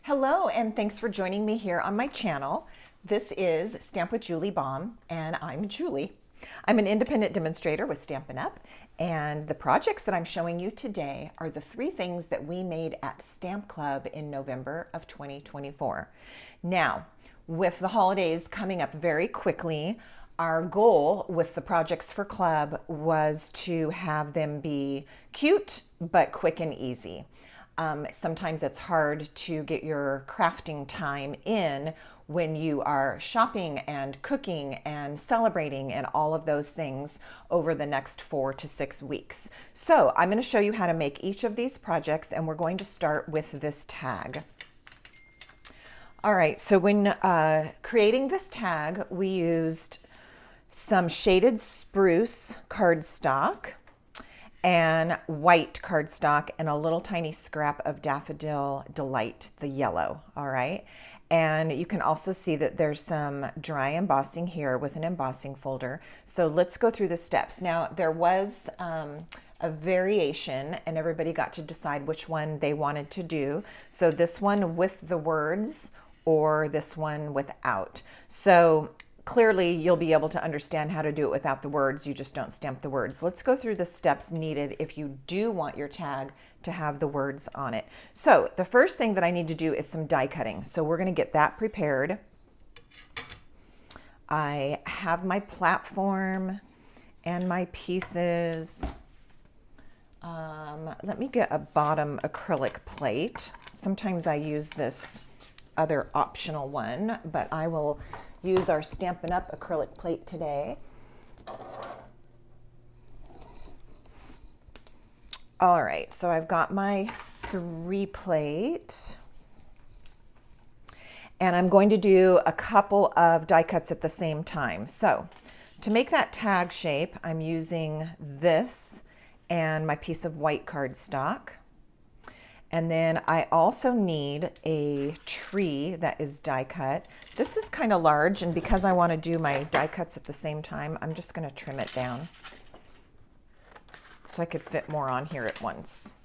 Hello, and thanks for joining me here on my channel. This is Stamp with Julie Baum, and I'm Julie. I'm an independent demonstrator with Stampin' Up, and the projects that I'm showing you today are the 3 things that we made at Stamp Club in November of 2024. Now, with the holidays coming up very quickly, our goal with the projects for Club was to have them be cute, but quick and easy. Sometimes it's hard to get your crafting time in when you are shopping and cooking and celebrating and all of those things over the next 4 to 6 weeks. So I'm going to show you how to make each of these projects, and we're going to start with this tag. All right, so when creating this tag, we used some shaded spruce cardstock and white cardstock and a little tiny scrap of Daffodil Delight, the yellow, all right? And you can also see that there's some dry embossing here with an embossing folder. So let's go through the steps. Now, there was a variation and everybody got to decide which one they wanted to do. So this one with the words or this one without. So clearly, you'll be able to understand how to do it without the words. You just don't stamp the words. Let's go through the steps needed if you do want your tag to have the words on it. So the first thing that I need to do is some die cutting. So we're going to get that prepared. I have my platform and my pieces. Let me get a bottom acrylic plate. Sometimes I use this other optional one, but I will use our Stampin' Up! Acrylic plate today. All right, so I've got my 3 plate, and I'm going to do a couple of die cuts at the same time. So to make that tag shape, I'm using this and my piece of white cardstock. And then I also need a tree that is die cut. This is kind of large, and because I want to do my die cuts at the same time, I'm just going to trim it down so I could fit more on here at once.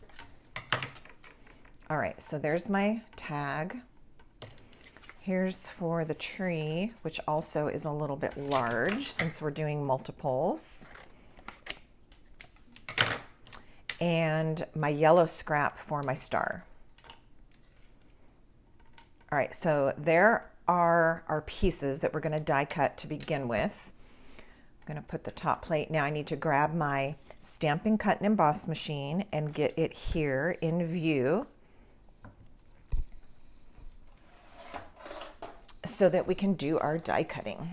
All right, so there's my tag. Here's for the tree, which also is a little bit large since we're doing multiples. And my yellow scrap for my star. All right, so there are our pieces that we're going to die cut to begin with. I'm going to put the top plate. Now I need to grab my Stampin' Cut and Emboss machine and get it here in view so that we can do our die cutting.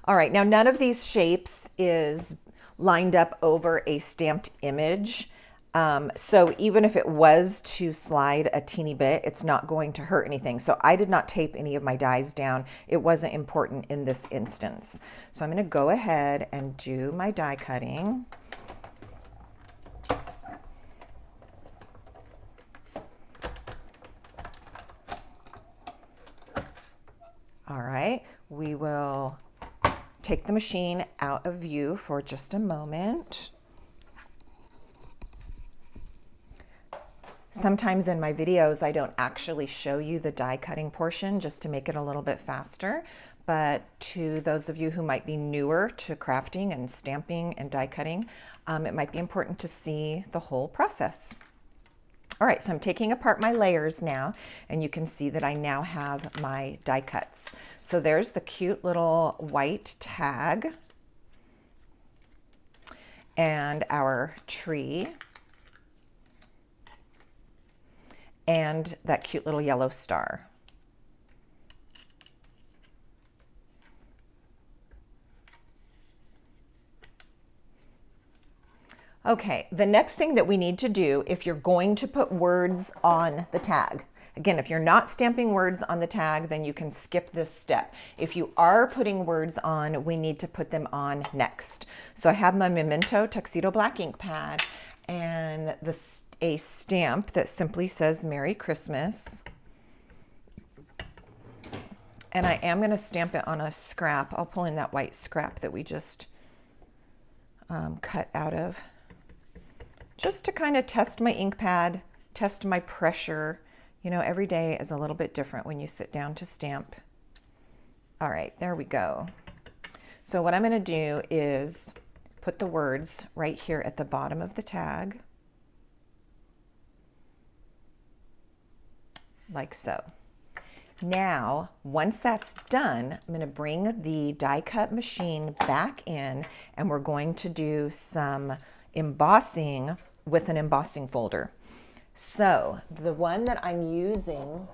All right, now none of these shapes is lined up over a stamped image. So even if it was to slide a teeny bit, it's not going to hurt anything. So I did not tape any of my dies down. It wasn't important in this instance. So I'm going to go ahead and do my die cutting. All right, we will take the machine out of view for just a moment. Sometimes in my videos, I don't actually show you the die cutting portion just to make it a little bit faster. But to those of you who might be newer to crafting and stamping and die cutting, it might be important to see the whole process. All right, so I'm taking apart my layers now, and you can see that I now have my die cuts. So there's the cute little white tag and our tree and that cute little yellow star. Okay, the next thing that we need to do if you're going to put words on the tag, again, if you're not stamping words on the tag, then you can skip this step. If you are putting words on, we need to put them on next. So I have my Memento Tuxedo Black ink pad and a stamp that simply says Merry Christmas. And I am going to stamp it on a scrap. I'll pull in that white scrap that we just cut out of just to kind of test my ink pad, test my pressure. You know, every day is a little bit different when you sit down to stamp. All right, there we go. So what I'm going to do is put the words right here at the bottom of the tag, like so. Now, once that's done, I'm going to bring the die cut machine back in, and we're going to do some embossing with an embossing folder. So the one that I'm using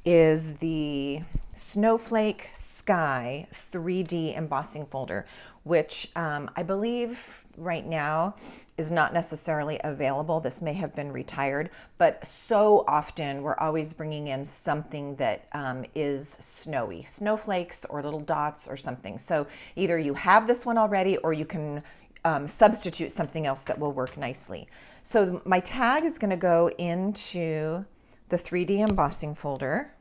is the Snowflake Sky 3D embossing folder, which I believe right now is not necessarily available. This may have been retired, but so often we're always bringing in something that is snowy, snowflakes or little dots or something. So either you have this one already or you can substitute something else that will work nicely. So my tag is going to go into the 3D embossing folder.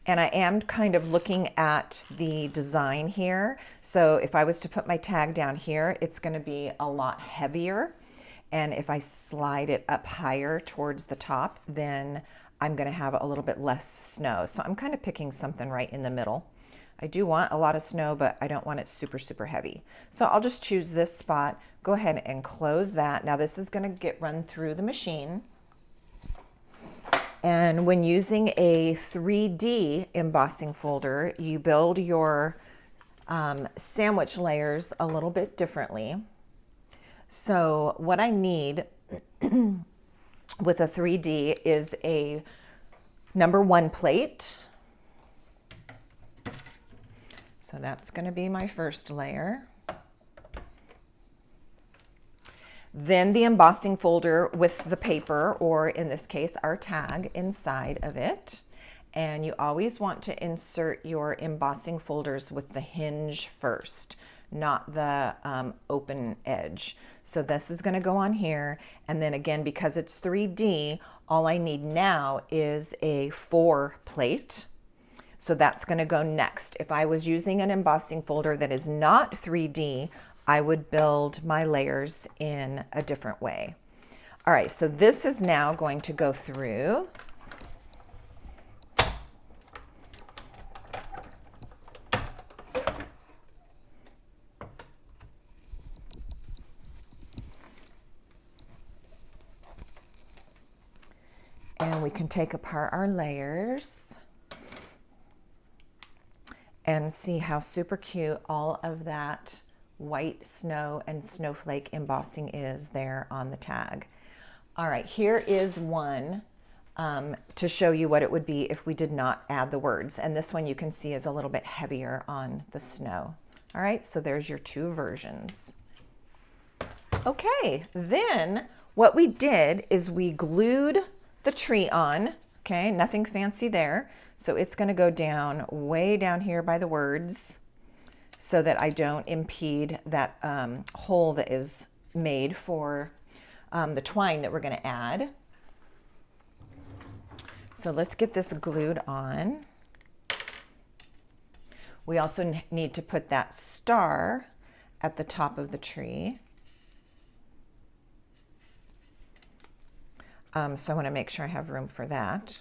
And I am kind of looking at the design here. So if I was to put my tag down here, it's going to be a lot heavier. And if I slide it up higher towards the top, then I'm going to have a little bit less snow. So I'm kind of picking something right in the middle. I do want a lot of snow, but I don't want it super, super heavy. So I'll just choose this spot, go ahead and close that. Now this is going to get run through the machine. And when using a 3D embossing folder, you build your sandwich layers a little bit differently. So what I need with a 3D is a #1 plate. So that's going to be my first layer. Then the embossing folder with the paper, or in this case, our tag inside of it. And you always want to insert your embossing folders with the hinge first, not the open edge. So this is going to go on here. And then again, because it's 3D, all I need now is a 4 plate. So that's going to go next. If I was using an embossing folder that is not 3D, I would build my layers in a different way. All right, so this is now going to go through. And we can take apart our layers and see how super cute all of that white snow and snowflake embossing is there on the tag. All right, here is one to show you what it would be if we did not add the words. And this one you can see is a little bit heavier on the snow. All right, so there's your 2 versions. Okay, then what we did is we glued the tree on. Okay, nothing fancy there. So it's going to go down way down here by the words, so that I don't impede that hole that is made for the twine that we're going to add. So let's get this glued on. We also need to put that star at the top of the tree. So I want to make sure I have room for that.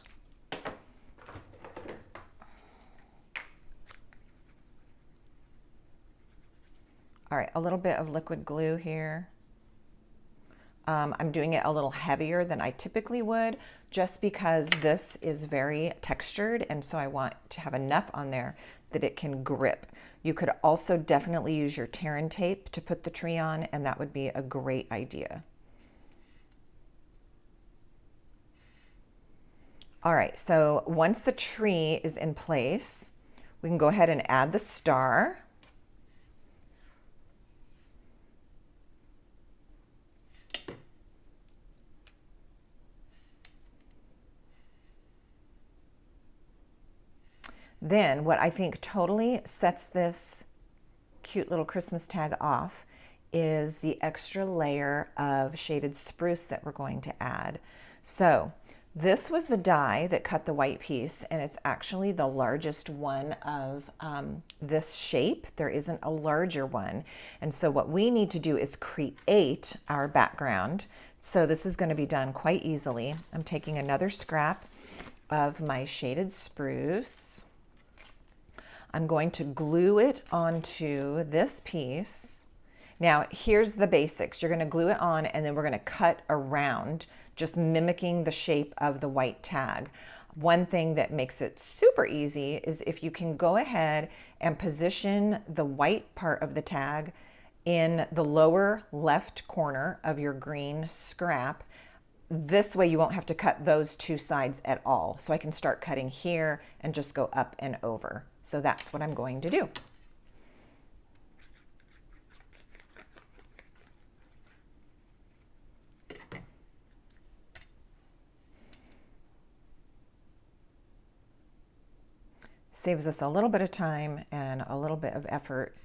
All right, a little bit of liquid glue here. I'm doing it a little heavier than I typically would, just because this is very textured, and so I want to have enough on there that it can grip. You could also definitely use your tear and tape to put the tree on, and that would be a great idea. All right, so once the tree is in place, we can go ahead and add the star. Then what I think totally sets this cute little Christmas tag off is the extra layer of shaded spruce that we're going to add. So This was the die that cut the white piece, and it's actually the largest one of this shape. There isn't a larger one. And so what we need to do is create our background. So this is going to be done quite easily. I'm taking another scrap of my shaded spruce. I'm going to glue it onto this piece. Now, here's the basics. You're going to glue it on, and then we're going to cut around, just mimicking the shape of the white tag. One thing that makes it super easy is if you can go ahead and position the white part of the tag in the lower left corner of your green scrap. This way you won't have to cut those two sides at all. So I can start cutting here and just go up and over. So that's what I'm going to do. Saves us a little bit of time and a little bit of effort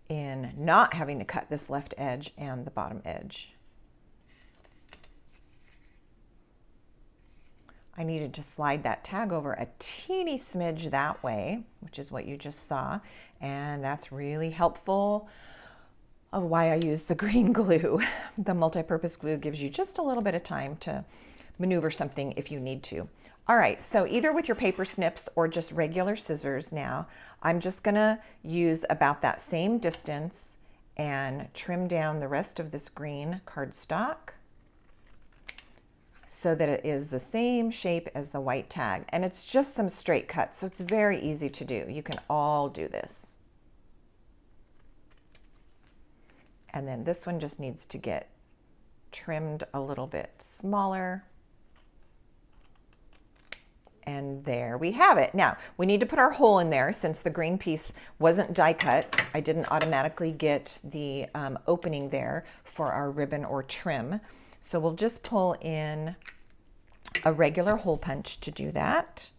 in not having to cut this left edge and the bottom edge. I needed to slide that tag over a teeny smidge that way, which is what you just saw, and that's really helpful of why I use the green glue. The multi-purpose glue gives you just a little bit of time to maneuver something if you need to. All right, so either with your paper snips or just regular scissors now, I'm just gonna use about that same distance and trim down the rest of this green cardstock so that it is the same shape as the white tag. And it's just some straight cuts, so it's very easy to do. You can all do this. And then this one just needs to get trimmed a little bit smaller. And there we have it. Now, we need to put our hole in there since the green piece wasn't die cut. I didn't automatically get the opening there for our ribbon or trim. So we'll just pull in a regular hole punch to do that.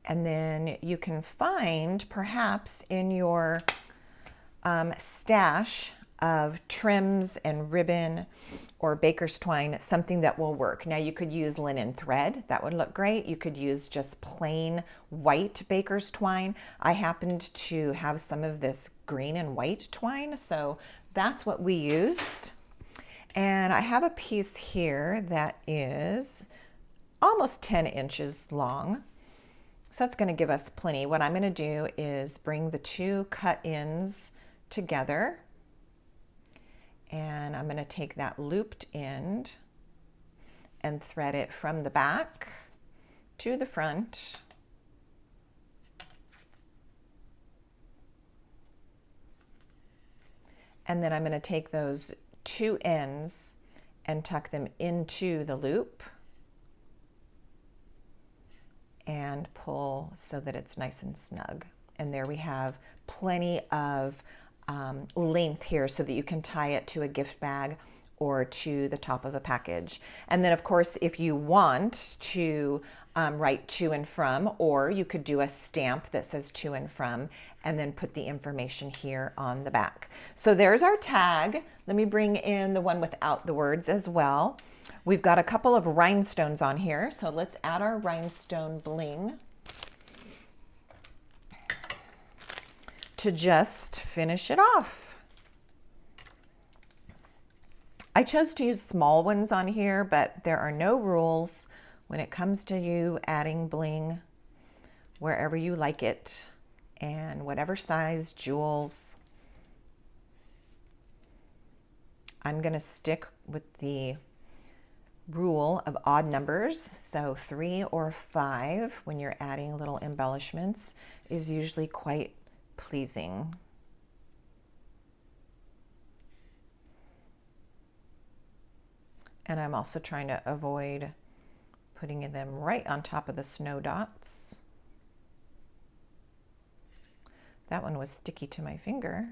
And then you can find perhaps in your stash of trims and ribbon or baker's twine, something that will work. Now you could use linen thread, that would look great. You could use just plain white baker's twine. I happened to have some of this green and white twine, so that's what we used. And I have a piece here that is almost 10 inches long. So that's going to give us plenty. What I'm going to do is bring the two cut ends together, and I'm going to take that looped end and thread it from the back to the front. And then I'm going to take those two ends and tuck them into the loop and pull so that it's nice and snug. And there we have plenty of length here so that you can tie it to a gift bag or to the top of a package. And then of course, if you want to write to and from, or you could do a stamp that says to and from, and then put the information here on the back. So there's our tag. Let me bring in the one without the words as well. We've got a couple of rhinestones on here, so let's add our rhinestone bling to just finish it off. I chose to use small ones on here, but there are no rules when it comes to you adding bling wherever you like it and whatever size jewels. I'm going to stick with the rule of odd numbers, so 3 or 5 when you're adding little embellishments is usually quite pleasing. And I'm also trying to avoid putting them right on top of the snow dots. That one was sticky to my finger.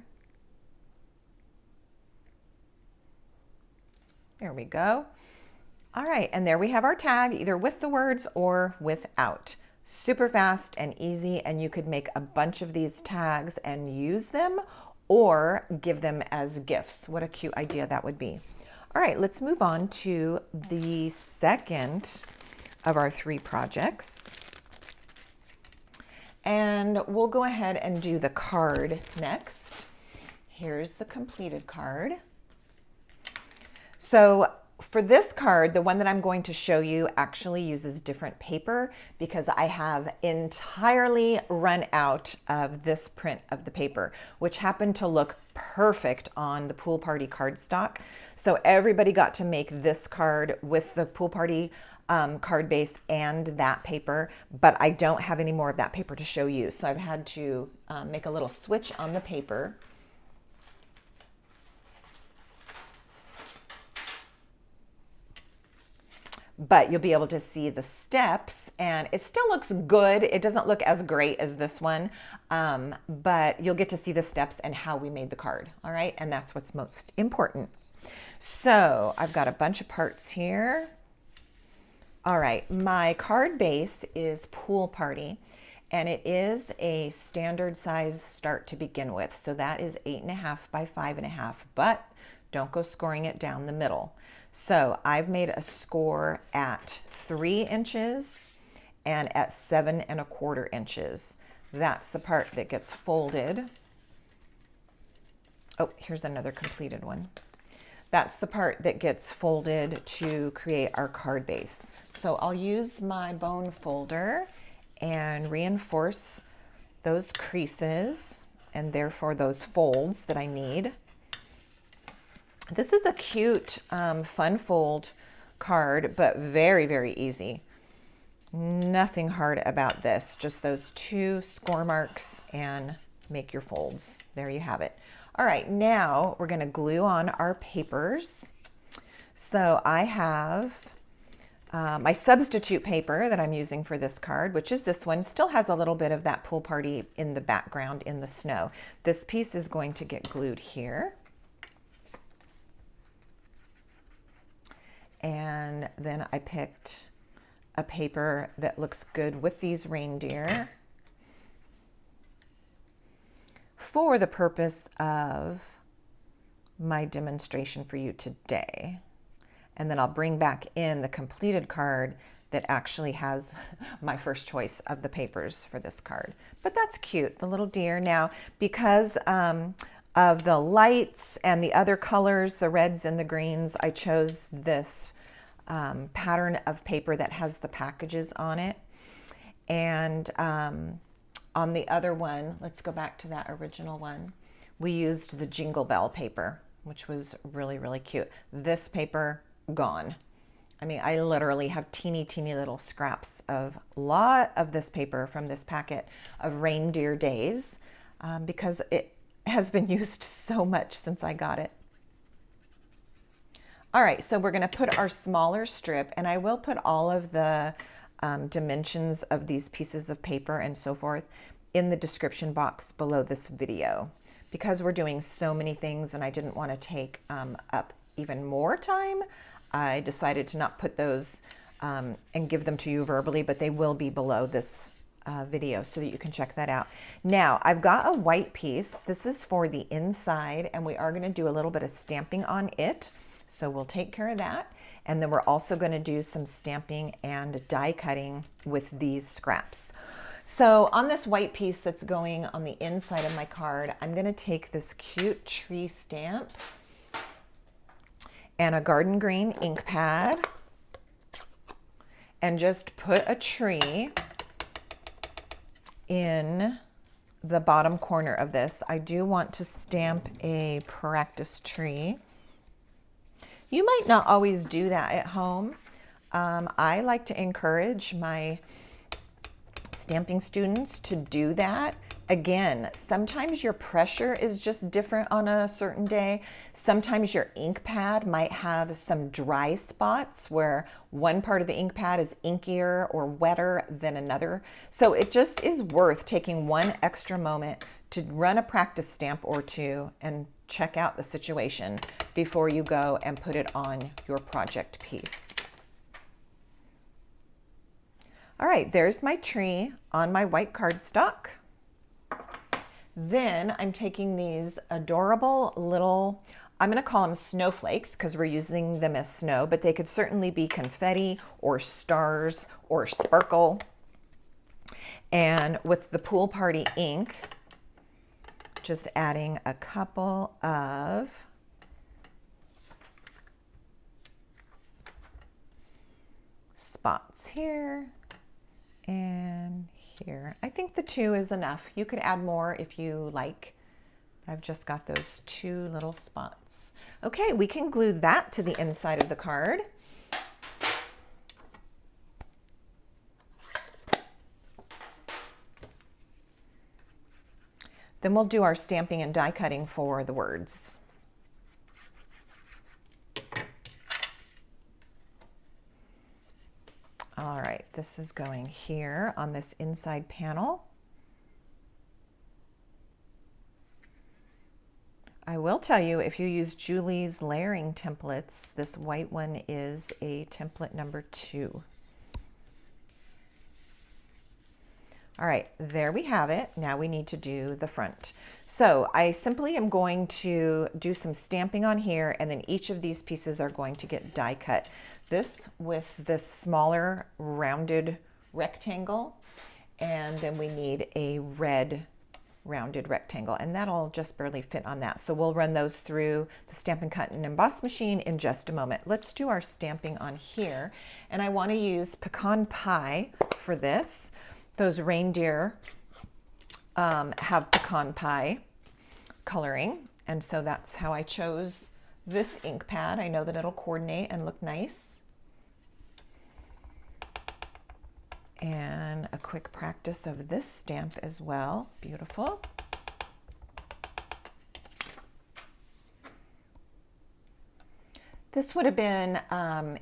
There we go. All right, and there we have our tag, either with the words or without. Super fast and easy, and you could make a bunch of these tags and use them or give them as gifts. What a cute idea that would be. All right, let's move on to the second of our 3 projects. And we'll go ahead and do the card next. Here's the completed card. So for this card, the one that I'm going to show you actually uses different paper because I have entirely run out of this print of the paper, which happened to look perfect on the pool party cardstock. So everybody got to make this card with the pool party card base and that paper, but I don't have any more of that paper to show you. So I've had to make a little switch on the paper. But you'll be able to see the steps, and it still looks good. It doesn't look as great as this one, but you'll get to see the steps and how we made the card, all right? And that's what's most important. So I've got a bunch of parts here. All right, my card base is Pool Party, and it is a standard size start to begin with. So that is 8.5 by 5.5, but don't go scoring it down the middle. So I've made a score at 3 inches and at 7.25 inches. That's the part that gets folded. Oh, here's another completed one. That's the part that gets folded to create our card base. So I'll use my bone folder and reinforce those creases and therefore those folds that I need. This is a cute fun fold card, but very, very easy. Nothing hard about this, just those 2 score marks and make your folds. There you have it. All right, now we're gonna glue on our papers. So I have my substitute paper that I'm using for this card, which is this one. Still has a little bit of that pool party in the background in the snow. This piece is going to get glued here. And then I picked a paper that looks good with these reindeer for the purpose of my demonstration for you today. And then I'll bring back in the completed card that actually has my first choice of the papers for this card. But that's cute, the little deer. Now, because of the lights and the other colors, the reds and the greens, I chose this pattern of paper that has the packages on it. And on the other one, let's go back to that original one, we used the Jingle Bell paper, which was really, really cute. This paper, gone. I mean, I literally have teeny, teeny little scraps of a lot of this paper from this packet of Reindeer Days because it has been used so much since I got it. All right, so we're gonna put our smaller strip, and I will put all of the dimensions of these pieces of paper and so forth in the description box below this video. Because we're doing so many things and I didn't want to take up even more time, I decided to not put those and give them to you verbally, but they will be below this video so that you can check that out. Now, I've got a white piece. This is for the inside, and we are going to do a little bit of stamping on it. So we'll take care of that. And then we're also going to do some stamping and die cutting with these scraps. So on this white piece that's going on the inside of my card, I'm going to take this cute tree stamp and a garden green ink pad and just put a tree in the bottom corner of this. I do want to stamp a practice tree. You might not always do that at home. I like to encourage my stamping students to do that. Again, sometimes your pressure is just different on a certain day. Sometimes your ink pad might have some dry spots where one part of the ink pad is inkier or wetter than another. So it just is worth taking one extra moment to run a practice stamp or two and check out the situation before you go and put it on your project piece. All right, there's my tree on my white cardstock. Then I'm taking these adorable little, I'm going to call them snowflakes because we're using them as snow, but they could certainly be confetti or stars or sparkle. And with the Pool Party ink, just adding a couple of spots here and here. I think the 2 is enough. You could add more if you like. I've just got those 2 little spots. Okay, we can glue that to the inside of the card. Then we'll do our stamping and die cutting for the words. All right, this is going here on this inside panel. I will tell you, if you use Julie's layering templates, this white one is a template number 2. All right, there we have it. Now we need to do the front. So I simply am going to do some stamping on here, and then each of these pieces are going to get die cut. This with this smaller rounded rectangle, and then we need a red rounded rectangle, and that'll just barely fit on that. So we'll run those through the Stampin' Cut and Emboss machine in just a moment. Let's do our stamping on here, and I want to use pecan pie for this. Those reindeer have pecan pie coloring, and so that's how I chose this ink pad. I know that it'll coordinate and look nice. And a quick practice of this stamp as well. Beautiful. This would have been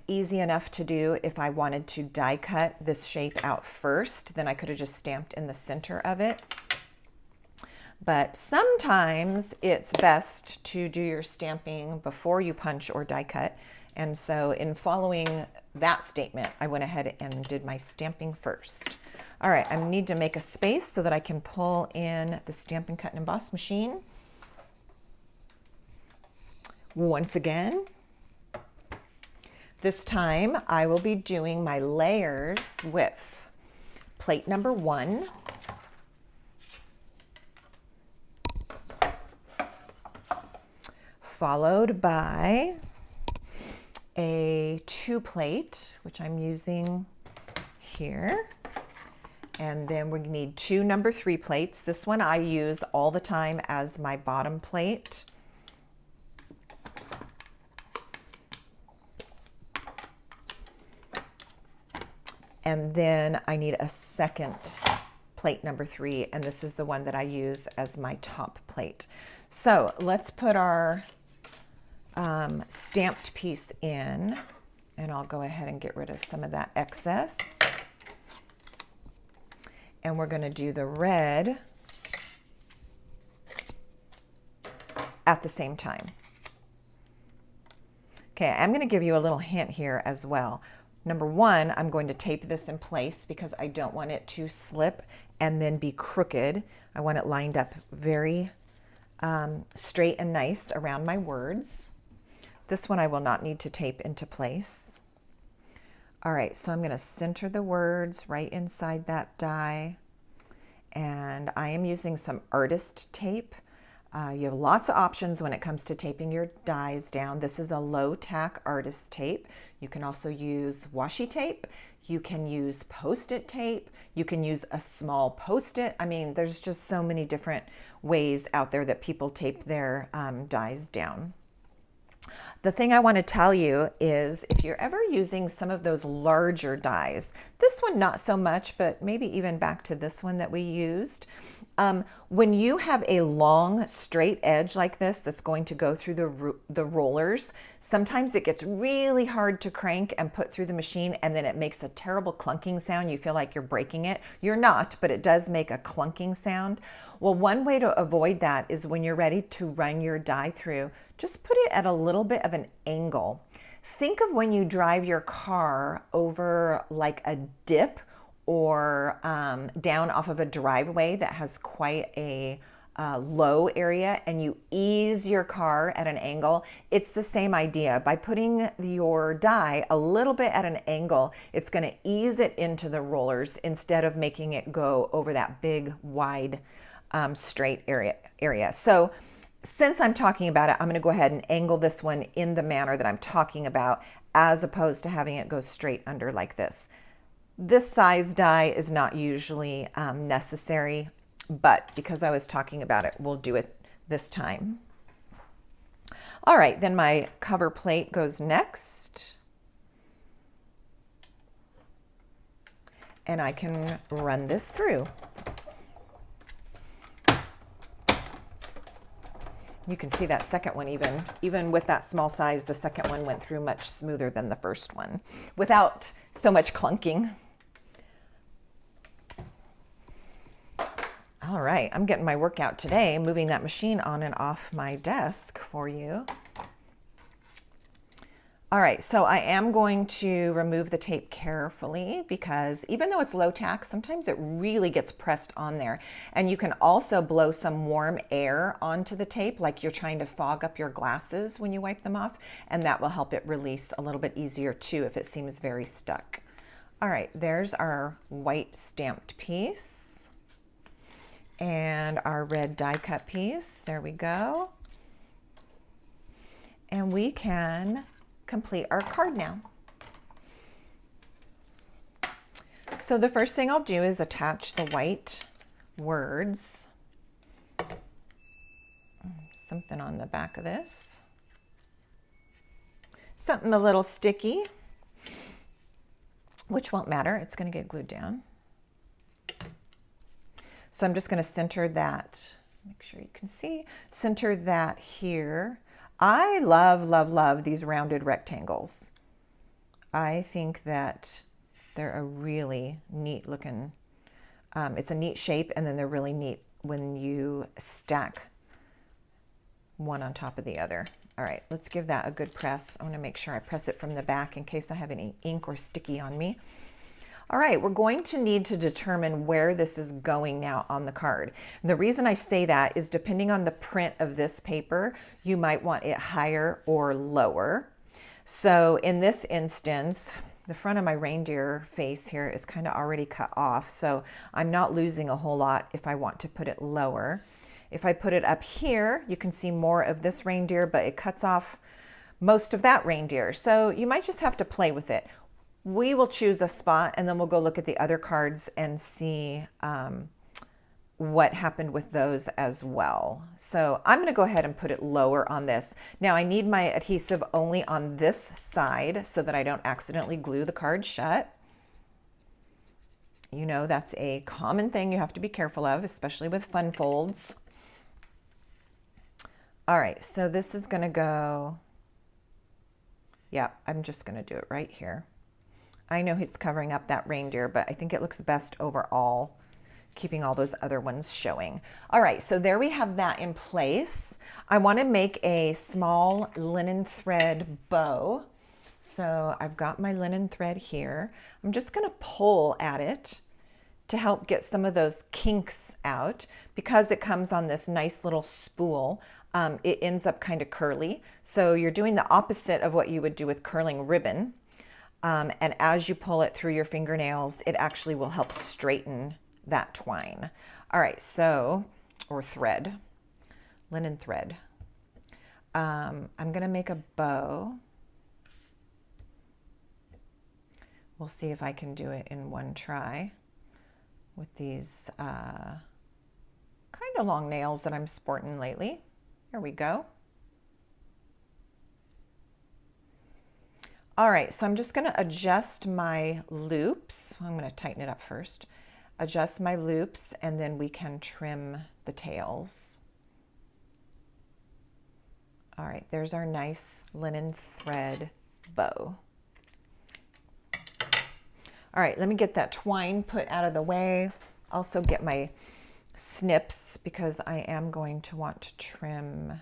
easy enough to do if I wanted to die cut this shape out first. Then I could have just stamped in the center of it. But sometimes it's best to do your stamping before you punch or die cut. And so in following that statement, I went ahead and did my stamping first. All right, I need to make a space so that I can pull in the Stampin' Cut and Emboss machine. Once again, this time I will be doing my layers with plate number 1, followed by a 2 plate, which I'm using here. And then we need 2 number 3 plates. This one I use all the time as my bottom plate. And then I need a second plate number 3, and this is the one that I use as my top plate. So let's put our stamped piece in, and I'll go ahead and get rid of some of that excess. And we're going to do the red at the same time. Okay, I'm going to give you a little hint here as well. Number 1, I'm going to tape this in place because I don't want it to slip and then be crooked. I want it lined up very straight and nice around my words. This one I will not need to tape into place. All right, so I'm going to center the words right inside that die, and I am using some artist tape. You have lots of options when it comes to taping your dies down. This is a low tack artist tape. You can also use washi tape. You can use Post-it tape. You can use a small Post-it. I mean, there's just so many different ways out there that people tape their dies down. The thing I want to tell you is if you're ever using some of those larger dies, this one not so much, but maybe even back to this one that we used, when you have a long straight edge like this that's going to go through the rollers, sometimes it gets really hard to crank and put through the machine, and then it makes a terrible clunking sound. You feel like you're breaking it. You're not, but it does make a clunking sound. Well, one way to avoid that is when you're ready to run your die through, just put it at a little bit of an angle. Think of when you drive your car over like a dip or down off of a driveway that has quite a low area, and you ease your car at an angle, it's the same idea. By putting your die a little bit at an angle, it's going to ease it into the rollers instead of making it go over that big, wide, straight area. So since I'm talking about it, I'm going to go ahead and angle this one in the manner that I'm talking about, as opposed to having it go straight under like this. This size die is not usually necessary, but because I was talking about it, we'll do it this time. All right, then my cover plate goes next. And I can run this through. You can see that second one, even with that small size, the second one went through much smoother than the first one without so much clunking. All right, I'm getting my workout today, moving that machine on and off my desk for you. All right, so I am going to remove the tape carefully because even though it's low tack, sometimes it really gets pressed on there. And you can also blow some warm air onto the tape, like you're trying to fog up your glasses when you wipe them off, and that will help it release a little bit easier too if it seems very stuck. All right, there's our white stamped piece and our red die cut piece. There we go. And we can complete our card now. So the first thing I'll do is attach the white words. Something on the back of this. Something a little sticky, which won't matter. It's going to get glued down. So I'm just going to center that, make sure you can see, center that here. I love, love, love these rounded rectangles. I think that they're a really neat looking, it's a neat shape, and then they're really neat when you stack one on top of the other. All right, let's give that a good press. I want to make sure I press it from the back in case I have any ink or sticky on me. All right, we're going to need to determine where this is going now on the card. And the reason I say that is depending on the print of this paper, you might want it higher or lower. So in this instance, the front of my reindeer face here is kind of already cut off, so I'm not losing a whole lot if I want to put it lower. If I put it up here, you can see more of this reindeer, but it cuts off most of that reindeer. So you might just have to play with it. We will choose a spot and then we'll go look at the other cards and see what happened with those as well. So I'm going to go ahead and put it lower on this. Now I need my adhesive only on this side so that I don't accidentally glue the card shut. You know, that's a common thing you have to be careful of, especially with fun folds. All right, so this is going to go, yeah, I'm just going to do it right here. I know he's covering up that reindeer, but I think it looks best overall, keeping all those other ones showing. All right, so there we have that in place. I want to make a small linen thread bow. So I've got my linen thread here. I'm just going to pull at it to help get some of those kinks out. Because it comes on this nice little spool, it ends up kind of curly. So you're doing the opposite of what you would do with curling ribbon. And as you pull it through your fingernails, it actually will help straighten that twine. All right, so, or thread, linen thread. I'm gonna make a bow. We'll see if I can do it in one try with these kind of long nails that I'm sporting lately. There we go. All right, so I'm just going to adjust my loops. I'm going to tighten it up first. Adjust my loops, and then we can trim the tails. All right, there's our nice linen thread bow. All right, let me get that twine put out of the way. Also get my snips because I am going to want to trim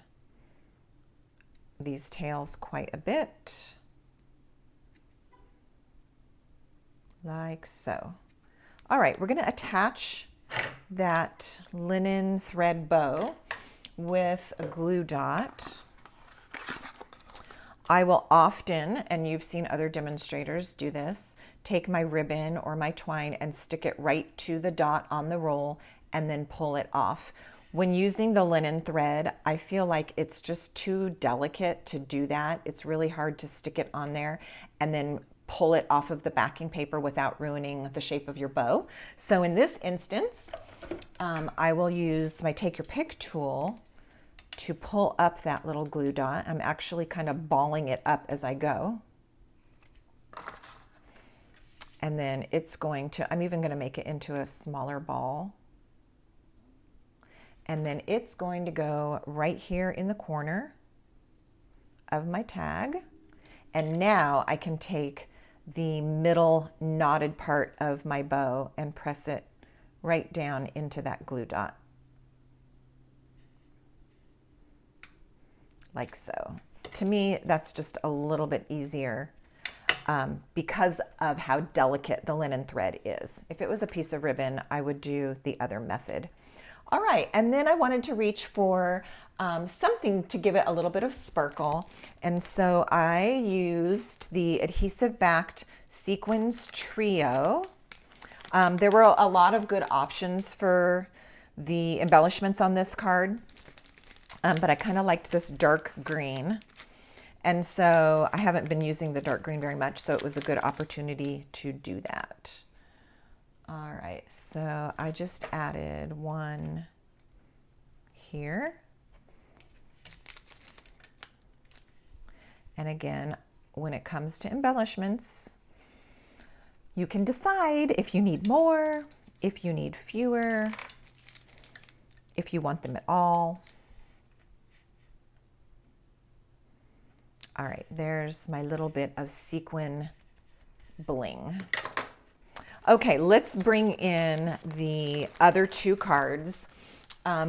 these tails quite a bit. Like so. All right, we're going to attach that linen thread bow with a glue dot. I will often, and you've seen other demonstrators do this, take my ribbon or my twine and stick it right to the dot on the roll and then pull it off. When using the linen thread, I feel like it's just too delicate to do that. It's really hard to stick it on there and then pull it off of the backing paper without ruining the shape of your bow. So in this instance, I will use my Take Your Pick tool to pull up that little glue dot. I'm actually kind of balling it up as I go. And then it's going to, I'm even going to make it into a smaller ball. And then it's going to go right here in the corner of my tag. And now I can take the middle knotted part of my bow and press it right down into that glue dot. Like so. To me, that's just a little bit easier because of how delicate the linen thread is. If it was a piece of ribbon, I would do the other method. All right, and then I wanted to reach for something to give it a little bit of sparkle. And so I used the adhesive backed sequins trio. There were a lot of good options for the embellishments on this card. But I kind of liked this dark green. And so I haven't been using the dark green very much, so it was a good opportunity to do that. All right, so I just added one here. And again, when it comes to embellishments, you can decide if you need more, if you need fewer, if you want them at all. All right, there's my little bit of sequin bling. Okay, let's bring in the other two cards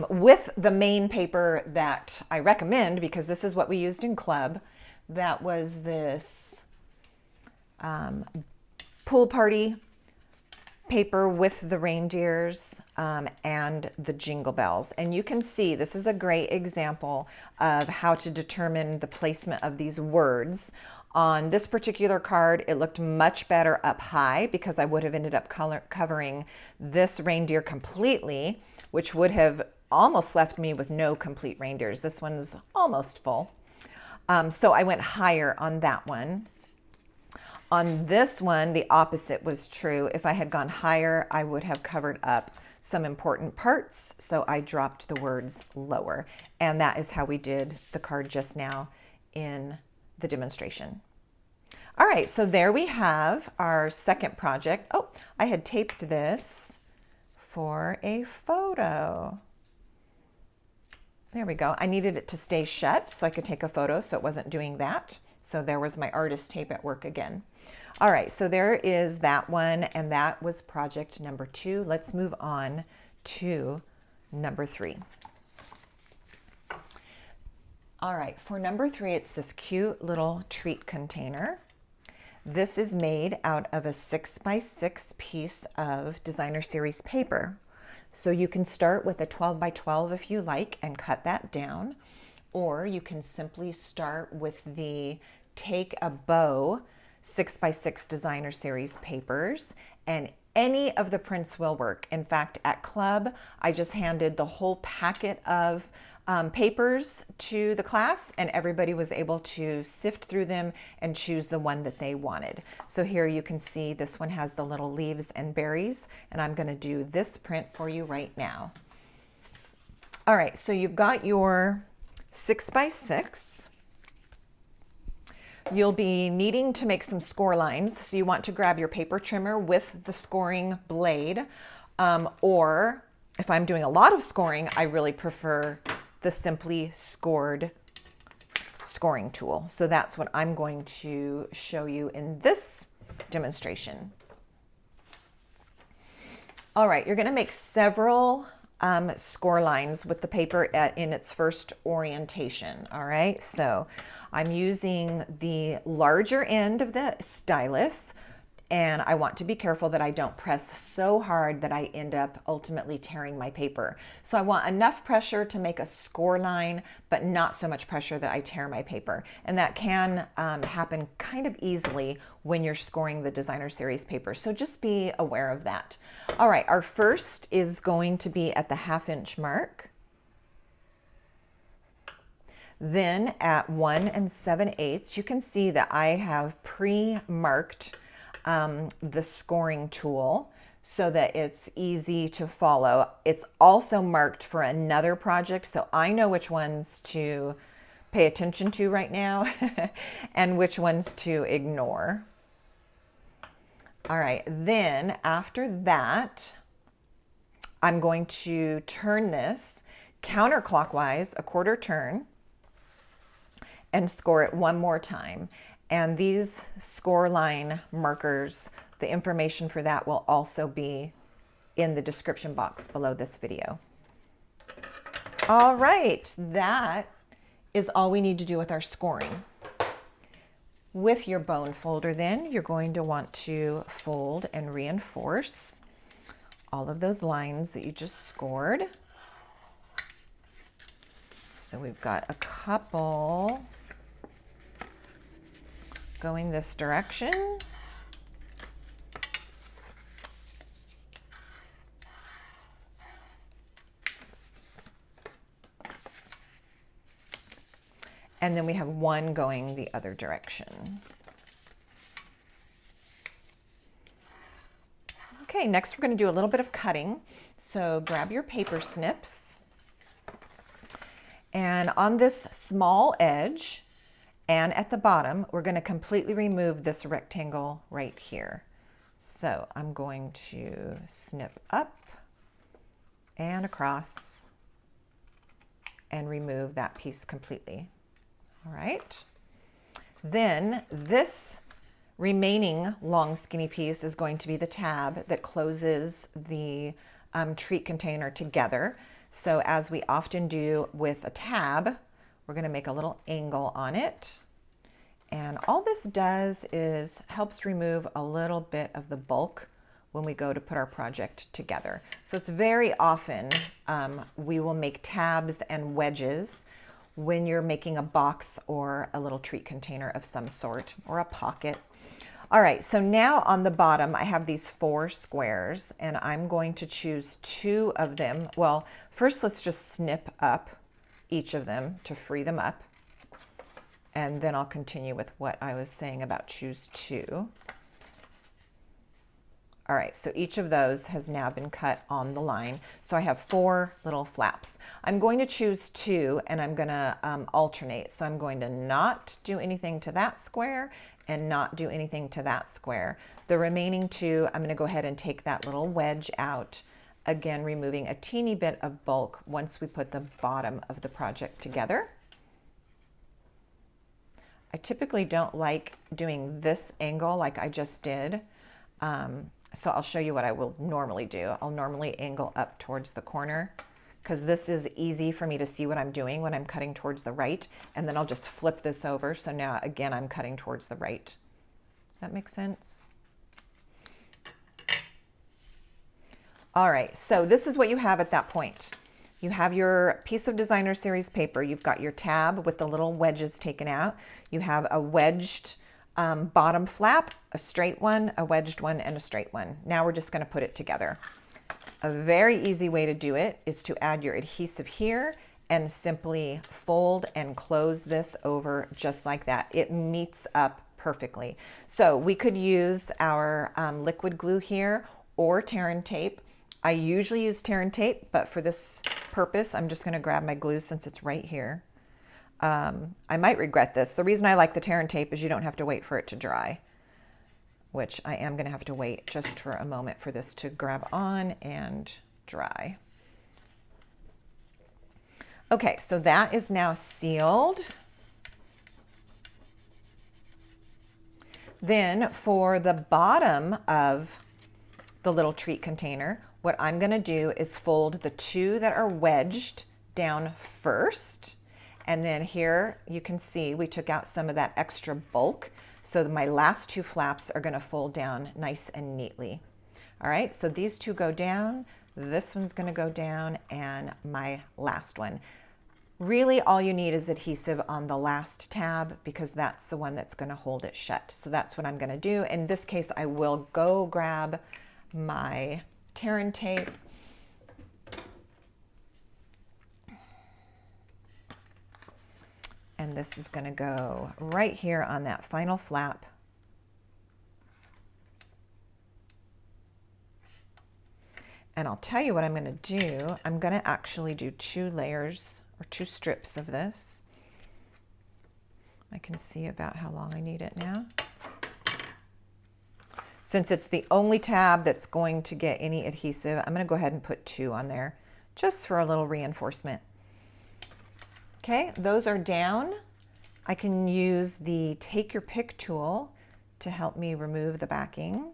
with the main paper that I recommend, because this is what we used in club. That was this pool party paper with the reindeers and the jingle bells. And you can see this is a great example of how to determine the placement of these words. On this particular card, it looked much better up high because I would have ended up covering this reindeer completely, which would have almost left me with no complete reindeers. This one's almost full. So I went higher on that one. On this one, the opposite was true. If I had gone higher, I would have covered up some important parts, so I dropped the words lower. And that is how we did the card just now in the demonstration. All right, so there we have our second project. Oh, I had taped this for a photo. There we go. I needed it to stay shut so I could take a photo, so it wasn't doing that. So there was my artist tape at work again. All right, so there is that one, and that was project number 2. Let's move on to number 3. All right, for number 3, it's this cute little treat container. This is made out of a 6x6 piece of designer series paper. So you can start with a 12x12 if you like and cut that down, or you can simply start with the Take a Bow 6x6 designer series papers, and any of the prints will work. In fact, at club, I just handed the whole packet of papers to the class, and everybody was able to sift through them and choose the one that they wanted. So here you can see this one has the little leaves and berries, and I'm going to do this print for you right now. All right, so you've got your 6x6. You'll be needing to make some score lines, so you want to grab your paper trimmer with the scoring blade, or if I'm doing a lot of scoring, I really prefer the Simply Scored scoring tool. So that's what I'm going to show you in this demonstration. All right, you're going to make several score lines with the paper in its first orientation. All right, so I'm using the larger end of the stylus, And I want to be careful that I don't press so hard that I end up ultimately tearing my paper. So I want enough pressure to make a score line, but not so much pressure that I tear my paper. And that can happen kind of easily when you're scoring the designer series paper. So just be aware of that. All right, our first is going to be at the 1/2 inch mark. Then at 1 7/8, you can see that I have pre-marked the scoring tool so that it's easy to follow. It's also marked for another project, so I know which ones to pay attention to right now and which ones to ignore. All right, then after that, I'm going to turn this counterclockwise a 1/4 turn and score it one more time. And these score line markers, the information for that will also be in the description box below this video. All right, that is all we need to do with our scoring. With your bone folder then, you're going to want to fold and reinforce all of those lines that you just scored. So we've got a couple going this direction. And then we have one going the other direction. Okay, next we're going to do a little bit of cutting. So grab your paper snips. And on this small edge and at the bottom, we're going to completely remove this rectangle right here. So I'm going to snip up and across and remove that piece completely. All right. Then this remaining long skinny piece is going to be the tab that closes the treat container together. So as we often do with a tab, we're going to make a little angle on it. And all this does is helps remove a little bit of the bulk when we go to put our project together. So it's very often we will make tabs and wedges when you're making a box or a little treat container of some sort or a pocket. All right, so now on the bottom, I have these 4 squares and I'm going to choose 2 of them. Well, first let's just snip up each of them to free them up. And then I'll continue with what I was saying about choose 2. All right, so each of those has now been cut on the line. So I have 4 little flaps. I'm going to choose 2 and I'm gonna alternate. So I'm going to not do anything to that square and not do anything to that square. The remaining 2, I'm gonna go ahead and take that little wedge out, again, removing a teeny bit of bulk once we put the bottom of the project together. I typically don't like doing this angle like I just did. So I'll show you what I will normally do. I'll normally angle up towards the corner because this is easy for me to see what I'm doing when I'm cutting towards the right. And then I'll just flip this over. So now again, I'm cutting towards the right. Does that make sense? All right, so this is what you have at that point. You have your piece of designer series paper. You've got your tab with the little wedges taken out. You have a wedged bottom flap, a straight one, a wedged one, and a straight one. Now we're just going to put it together. A very easy way to do it is to add your adhesive here and simply fold and close this over just like that. It meets up perfectly. So we could use our liquid glue here or tear and tape. I usually use tear and tape, but for this purpose, I'm just going to grab my glue since it's right here. I might regret this. The reason I like the tear and tape is you don't have to wait for it to dry, which I am going to have to wait just for a moment for this to grab on and dry. Okay, so that is now sealed. Then for the bottom of the little treat container, what I'm going to do is fold the 2 that are wedged down first. And then here you can see we took out some of that extra bulk. So my last two flaps are going to fold down nice and neatly. All right, so these two go down, this one's going to go down, and my last one. Really all you need is adhesive on the last tab because that's the one that's going to hold it shut. So that's what I'm going to do. In this case, I will go grab my tear and tape. And this is going to go right here on that final flap. And I'll tell you what I'm going to do. I'm going to actually do 2 layers or 2 strips of this. I can see about how long I need it now. Since it's the only tab that's going to get any adhesive, I'm going to go ahead and put 2 on there just for a little reinforcement. Okay, those are down. I can use the Take Your Pick tool to help me remove the backing.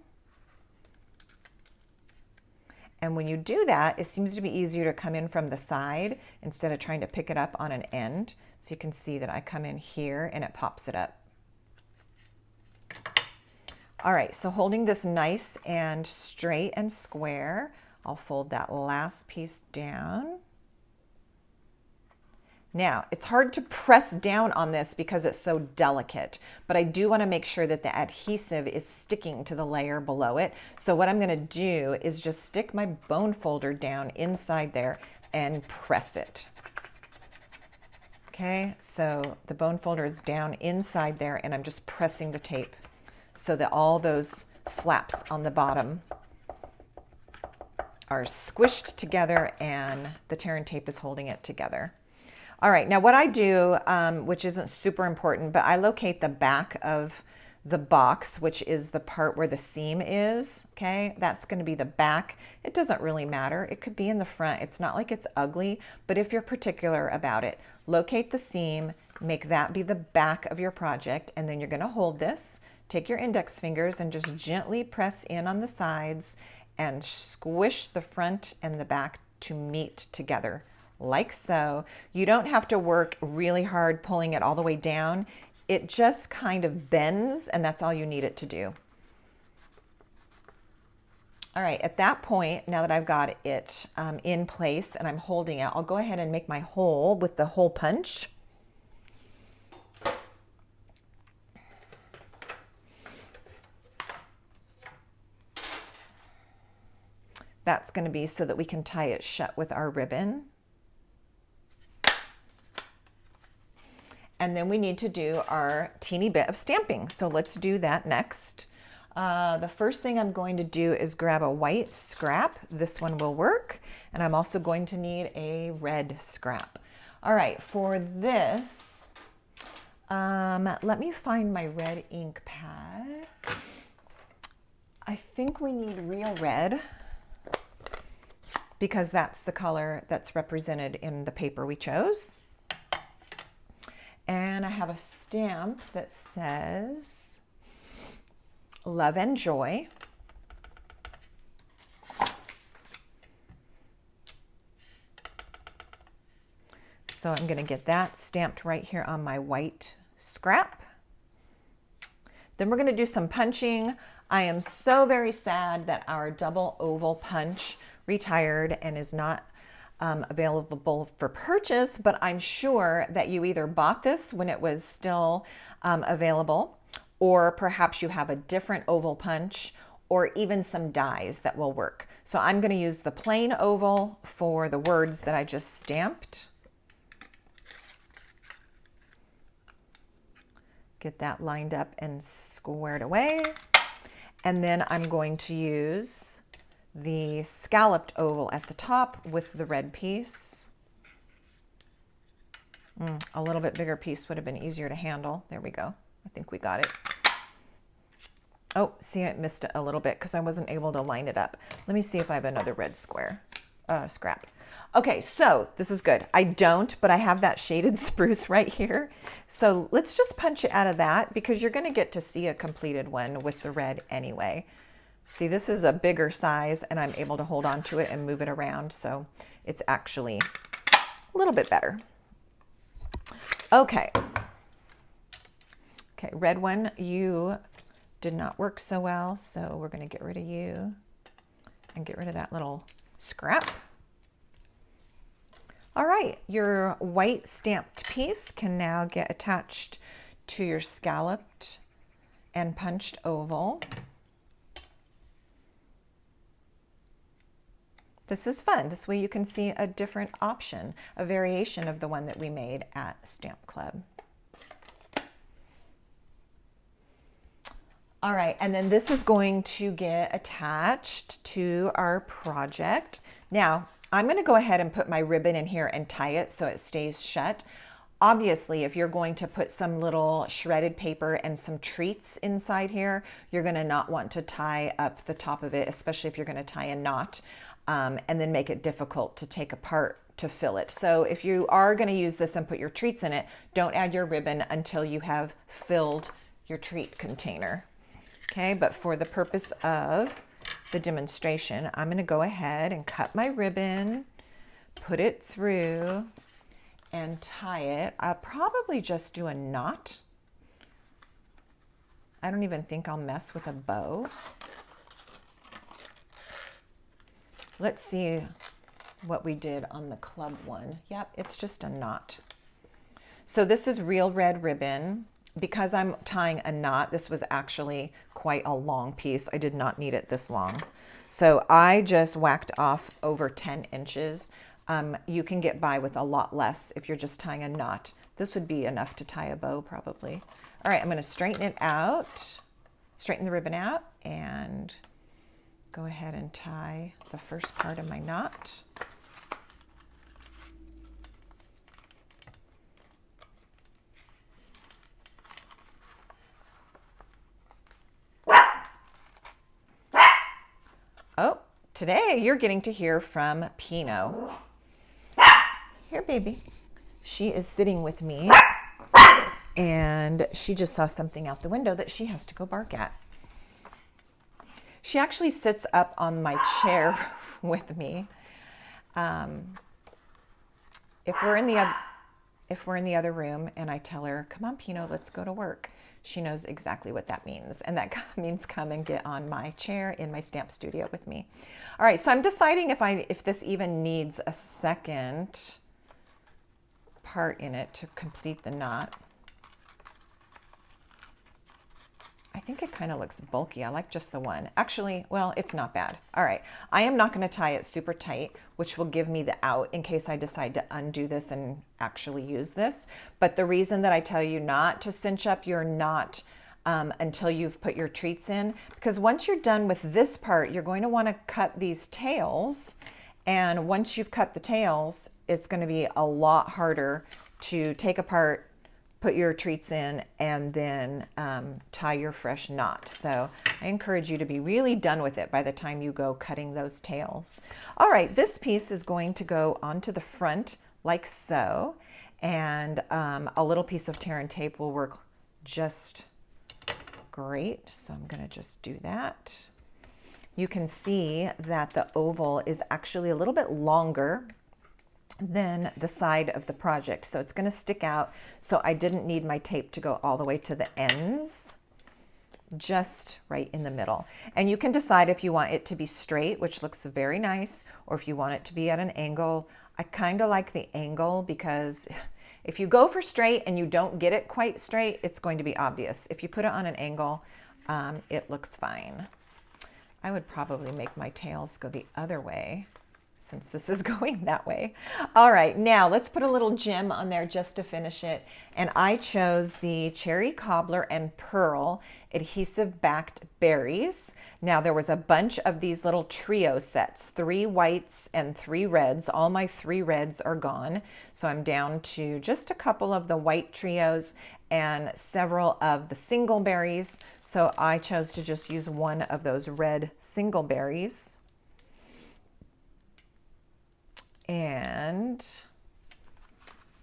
And when you do that, it seems to be easier to come in from the side instead of trying to pick it up on an end. So you can see that I come in here and it pops it up. All right, so holding this nice and straight and square, I'll fold that last piece down. Now, it's hard to press down on this because it's so delicate, but I do want to make sure that the adhesive is sticking to the layer below it. So what I'm going to do is just stick my bone folder down inside there and press it. Okay, so the bone folder is down inside there and I'm just pressing the tape so that all those flaps on the bottom are squished together and the tear and tape is holding it together. All right, now what I do, which isn't super important, but I locate the back of the box, which is the part where the seam is, okay? That's gonna be the back. It doesn't really matter. It could be in the front. It's not like it's ugly, but if you're particular about it, locate the seam, make that be the back of your project, and then you're gonna hold this, take your index fingers and just gently press in on the sides and squish the front and the back to meet together. Like so. You don't have to work really hard pulling it all the way down. It just kind of bends and that's all you need it to do. All right, at that point, now that I've got it in place and I'm holding it, I'll go ahead and make my hole with the hole punch. That's going to be so that we can tie it shut with our ribbon. And then we need to do our teeny bit of stamping. So let's do that next. The first thing I'm going to do is grab a white scrap. This one will work. And I'm also going to need a red scrap. All right, for this, let me find my red ink pad. I think we need real red because that's the color that's represented in the paper we chose. And I have a stamp that says Love and Joy. So I'm going to get that stamped right here on my white scrap. Then we're going to do some punching. I am so very sad that our double oval punch retired and is not available for purchase, but I'm sure that you either bought this when it was still available, or perhaps you have a different oval punch, or even some dies that will work. So I'm going to use the plain oval for the words that I just stamped. Get that lined up and squared away. And then I'm going to use the scalloped oval at the top with the red piece. A little bit bigger piece would have been easier to handle. There we go. I think we got it. Oh, see, I missed it a little bit because I wasn't able to line it up. Let me see if I have another red scrap. Okay, so this is good. I don't, but I have that shaded spruce right here. So let's just punch it out of that because you're going to get to see a completed one with the red anyway. See, this is a bigger size and I'm able to hold on to it and move it around. So it's actually a little bit better. Okay. Okay, red one, you did not work so well, so we're going to get rid of you and get rid of that little scrap. All right, your white stamped piece can now get attached to your scalloped and punched oval. This is fun. This way you can see a different option, a variation of the one that we made at Stamp Club. All right, and then this is going to get attached to our project. Now, I'm going to go ahead and put my ribbon in here and tie it so it stays shut. Obviously, if you're going to put some little shredded paper and some treats inside here, you're going to not want to tie up the top of it, especially if you're going to tie a knot, and then make it difficult to take apart to fill it. So if you are going to use this and put your treats in it, don't add your ribbon until you have filled your treat container. Okay, but for the purpose of the demonstration, I'm going to go ahead and cut my ribbon, put it through, and tie it. I'll probably just do a knot. I don't even think I'll mess with a bow. Let's see what we did on the club one. Yep, it's just a knot. So this is real red ribbon. Because I'm tying a knot, this was actually quite a long piece. I did not need it this long. So I just whacked off over 10 inches. You can get by with a lot less if you're just tying a knot. This would be enough to tie a bow probably. All right, I'm going to straighten it out, straighten the ribbon out, and go ahead and tie the first part of my knot. Oh, today you're getting to hear from Pino. Here, baby. She is sitting with me, and she just saw something out the window that she has to go bark at. She actually sits up on my chair with me. If we're in the other room and I tell her, "Come on, Pino, let's go to work," she knows exactly what that means. And that means come and get on my chair in my stamp studio with me. All right, so I'm deciding if this even needs a second part in it to complete the knot. I think it kind of looks bulky. I like just the one. Actually, well, it's not bad. All right, I am not going to tie it super tight, which will give me the out in case I decide to undo this and actually use this. But the reason that I tell you not to cinch up your knot until you've put your treats in, because once you're done with this part, you're going to want to cut these tails. And once you've cut the tails, it's going to be a lot harder to take apart, put your treats in, and then tie your fresh knot. So I encourage you to be really done with it by the time you go cutting those tails. All right, this piece is going to go onto the front like so, and a little piece of tear and tape will work just great. So I'm gonna just do that. You can see that the oval is actually a little bit longer than the side of the project. So it's going to stick out. So I didn't need my tape to go all the way to the ends, just right in the middle. And you can decide if you want it to be straight, which looks very nice, or if you want it to be at an angle. I kind of like the angle because if you go for straight and you don't get it quite straight, it's going to be obvious. If you put it on an angle, it looks fine. I would probably make my tails go the other way since this is going that way. All right, now let's put a little gem on there just to finish it. And I chose the Cherry Cobbler and Pearl adhesive backed berries. Now there was a bunch of these little trio sets, 3 whites and 3 reds. All my 3 reds are gone. So I'm down to just a couple of the white trios and several of the single berries. So I chose to just use one of those red single berries and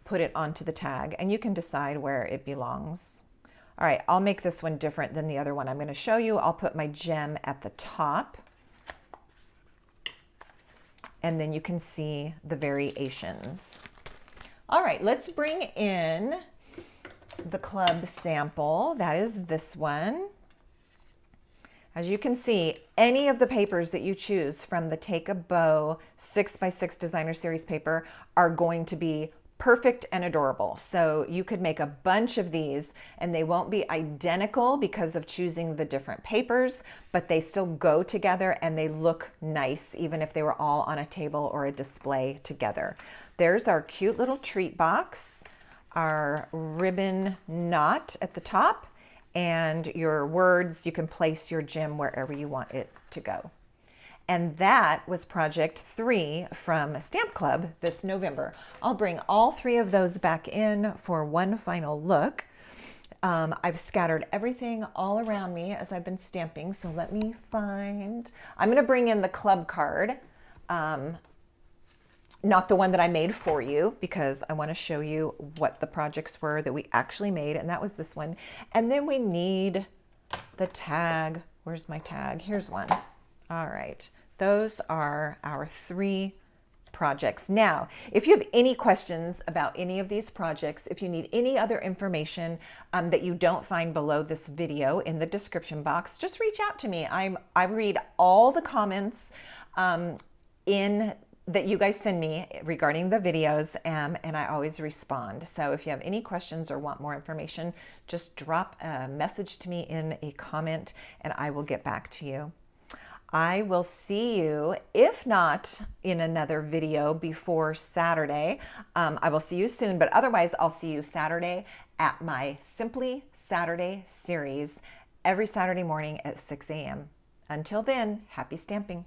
put it onto the tag, and you can decide where it belongs. All right, I'll make this one different than the other one I'm going to show you. I'll put my gem at the top, and then you can see the variations. All right, let's bring in the club sample. That is this one. As you can see, any of the papers that you choose from the Take a Bow 6x6 Designer Series paper are going to be perfect and adorable. So you could make a bunch of these and they won't be identical because of choosing the different papers, but they still go together and they look nice even if they were all on a table or a display together. There's our cute little treat box, our ribbon knot at the top, and your words. You can place your gem wherever you want it to go. And that was project 3 from Stamp Club this November. I'll bring all 3 of those back in for one final look. I've scattered everything all around me as I've been stamping, so let me find. I'm going to bring in the club card, not the one that I made for you, because I want to show you what the projects were that we actually made, and that was this one. And then we need the tag. Where's my tag? Here's one. All right, those are our 3 projects. Now, if you have any questions about any of these projects, if you need any other information that you don't find below this video in the description box, just reach out to me. I read all the comments that you guys send me regarding the videos, and I always respond. So if you have any questions or want more information, just drop a message to me in a comment and I will get back to you. I will see you, if not in another video before Saturday. I will see you soon, but otherwise I'll see you Saturday at my Simply Saturday series every Saturday morning at 6 a.m. Until then, happy stamping.